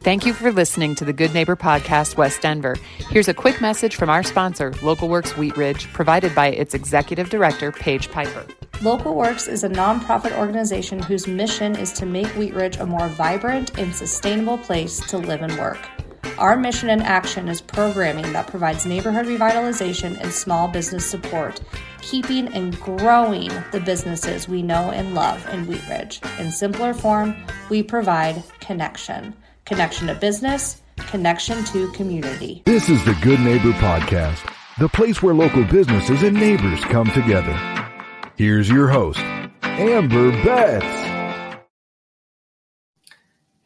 Thank you for listening to the Good Neighbor Podcast, West Denver. Here's a quick message from our sponsor, Local Works Wheat Ridge, provided by its Executive Director, Paige Piper. Local Works is a nonprofit organization whose mission is to make Wheat Ridge a more vibrant and sustainable place to live and work. Our mission and action is programming that provides neighborhood revitalization and small business support, keeping and growing the businesses we know and love in Wheat Ridge. In simpler form, we provide connection. Connection to business, connection to community. This is the Good Neighbor Podcast, the place where local businesses and neighbors come together. Here's your host, Amber Betts.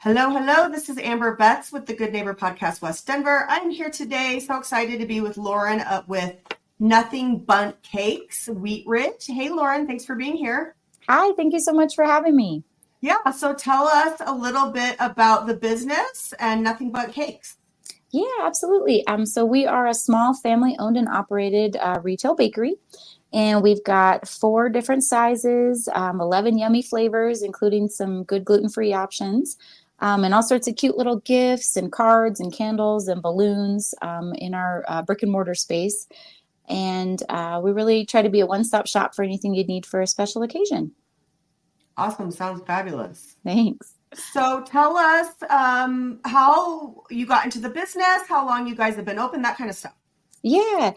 Hello. This is Amber Betts with the Good Neighbor Podcast, West Denver. I'm here today, so excited to be with Lauren with Nothing Bundt Cakes, Wheat Ridge. Hey, Lauren, thanks for being here. Hi, thank you so much for having me. Yeah, so tell us a little bit about the business and Nothing Bundt Cakes. Yeah, absolutely. So we are a small family-owned and operated retail bakery, and we've got 4 different sizes, 11 yummy flavors, including some good gluten-free options, and all sorts of cute little gifts and cards and candles and balloons in our brick and mortar space. And we really try to be a one-stop shop for anything you'd need for a special occasion. Awesome. Sounds fabulous. Thanks. So tell us how you got into the business, how long you guys have been open, that kind of stuff. Yeah.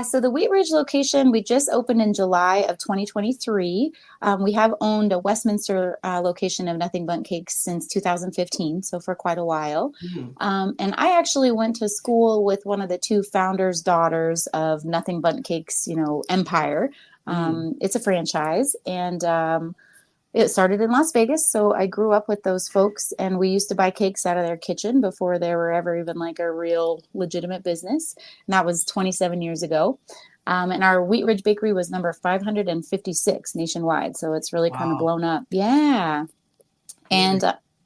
So the Wheat Ridge location, we just opened in July of 2023. We have owned a Westminster location of Nothing Bundt Cakes since 2015, so for quite a while. Mm-hmm. And I actually went to school with one of the 2 founders' daughters of Nothing Bundt Cakes, Empire. It's a franchise, and it started in Las Vegas, so I grew up with those folks, and we used to buy cakes out of their kitchen before they were ever even like a real legitimate business. And that was 27 years ago. And our Wheat Ridge Bakery was number 556 nationwide, so it's really kind of blown up. Yeah. And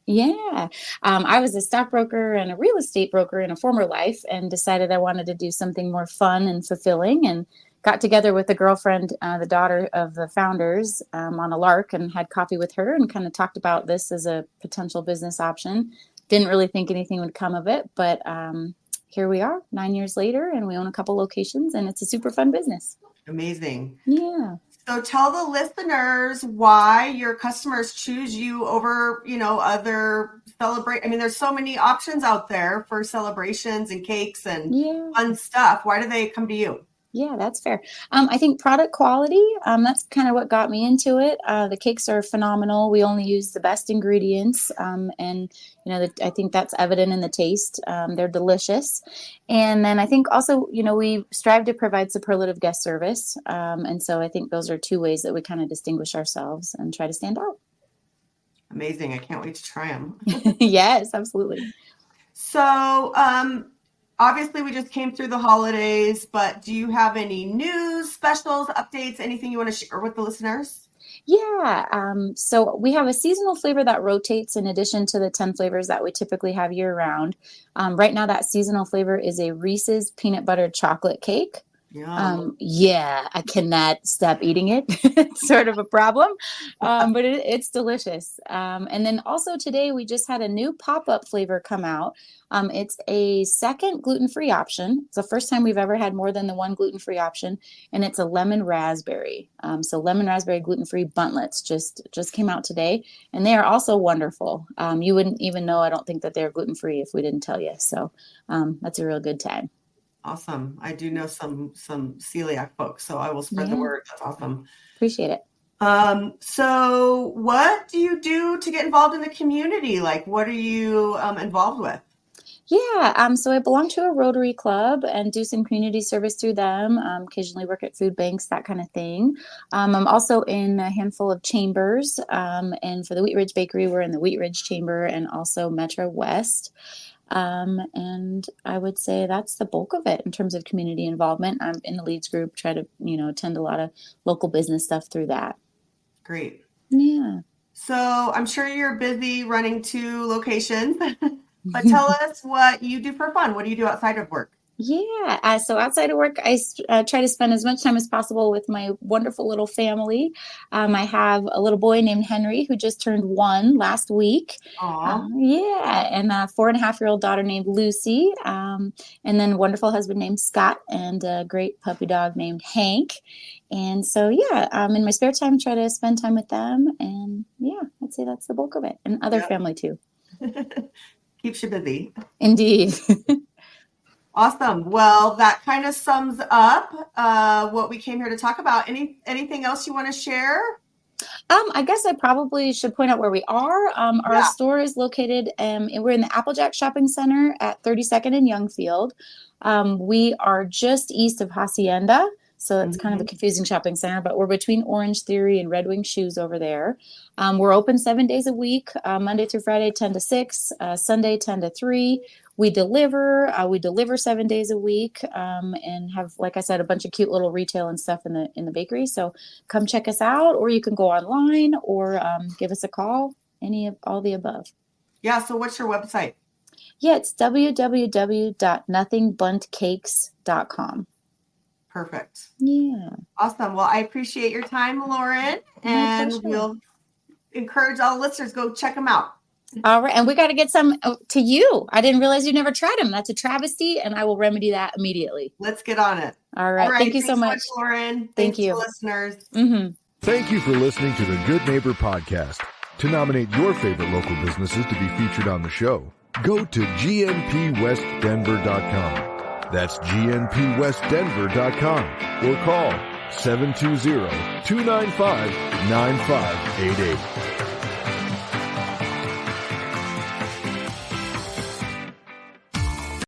I was a stockbroker and a real estate broker in a former life, and decided I wanted to do something more fun and fulfilling, and got together with a girlfriend, the daughter of the founders, on a lark, and had coffee with her and kind of talked about this as a potential business option. Didn't really think anything would come of it, but here we are 9 years later, and we own a couple locations, and it's a super fun business. Amazing. Yeah. So tell the listeners why your customers choose you over, other there's so many options out there for celebrations and cakes and fun stuff. Why do they come to you? Yeah, that's fair. I think product quality, that's kind of what got me into it. The cakes are phenomenal. We only use the best ingredients. And I think that's evident in the taste. They're delicious. And then I think also, we strive to provide superlative guest service. And so I think those are 2 ways that we kind of distinguish ourselves and try to stand out. Amazing. I can't wait to try them. Yes, absolutely. So, obviously, we just came through the holidays, but do you have any news, specials, updates, anything you want to share with the listeners? Yeah. So we have a seasonal flavor that rotates in addition to the 10 flavors that we typically have year round. Right now, that seasonal flavor is a Reese's peanut butter chocolate cake. I cannot stop eating it. It's sort of a problem, but it's delicious. And then also today we just had a new pop-up flavor come out. It's a second gluten-free option. It's the first time we've ever had more than the one gluten-free option, and it's a lemon raspberry. So lemon raspberry gluten-free buntlets just came out today, and they are also wonderful. You wouldn't even know, I don't think, that they're gluten-free if we didn't tell you. So that's a real good time. Awesome. I do know some celiac folks, so I will spread the word. That's awesome. Appreciate it. So what do you do to get involved in the community? Like, what are you involved with? Yeah, so I belong to a Rotary Club and do some community service through them, occasionally work at food banks, that kind of thing. I'm also in a handful of chambers, and for the Wheat Ridge Bakery, we're in the Wheat Ridge Chamber and also Metro West. And I would say that's the bulk of it in terms of community involvement. I'm in the leads group, try to, attend a lot of local business stuff through that. Great. Yeah. So I'm sure you're busy running 2 locations, but tell us what you do for fun. What do you do outside of work? Yeah. So outside of work, I try to spend as much time as possible with my wonderful little family. I have a little boy named Henry who just turned 1 last week. Aw. Yeah. And a 4.5-year-old daughter named Lucy. And then a wonderful husband named Scott and a great puppy dog named Hank. And so, yeah, in my spare time, try to spend time with them. And yeah, I'd say that's the bulk of it. And other family too. Keeps you busy. Indeed. Awesome. Well, that kind of sums up what we came here to talk about. Anything else you want to share? I guess I probably should point out where we are. Our store is located, we're in the Applejack Shopping Center at 32nd and Youngfield. We are just east of Hacienda, so it's kind of a confusing shopping center, but we're between Orange Theory and Red Wing Shoes over there. We're open 7 days a week, Monday through Friday, 10 to 6, Sunday, 10 to 3. We deliver 7 days a week, and have, like I said, a bunch of cute little retail and stuff in the bakery. So come check us out, or you can go online or give us a call, all the above. Yeah. So what's your website? Yeah, it's www.nothingbundtcakes.com. Perfect. Yeah. Awesome. Well, I appreciate your time, Lauren, and we'll encourage all listeners, go check them out. All right. And we got to get some to you. I didn't realize you never tried them. That's a travesty, and I will remedy that immediately. Let's get on it. All right. Thank you so much, Lauren. Thank you, listeners. Mm-hmm. Thank you for listening to the Good Neighbor Podcast. To nominate your favorite local businesses to be featured on the show, go to gnpwestdenver.com. That's gnpwestdenver.com or call 720-295-9588.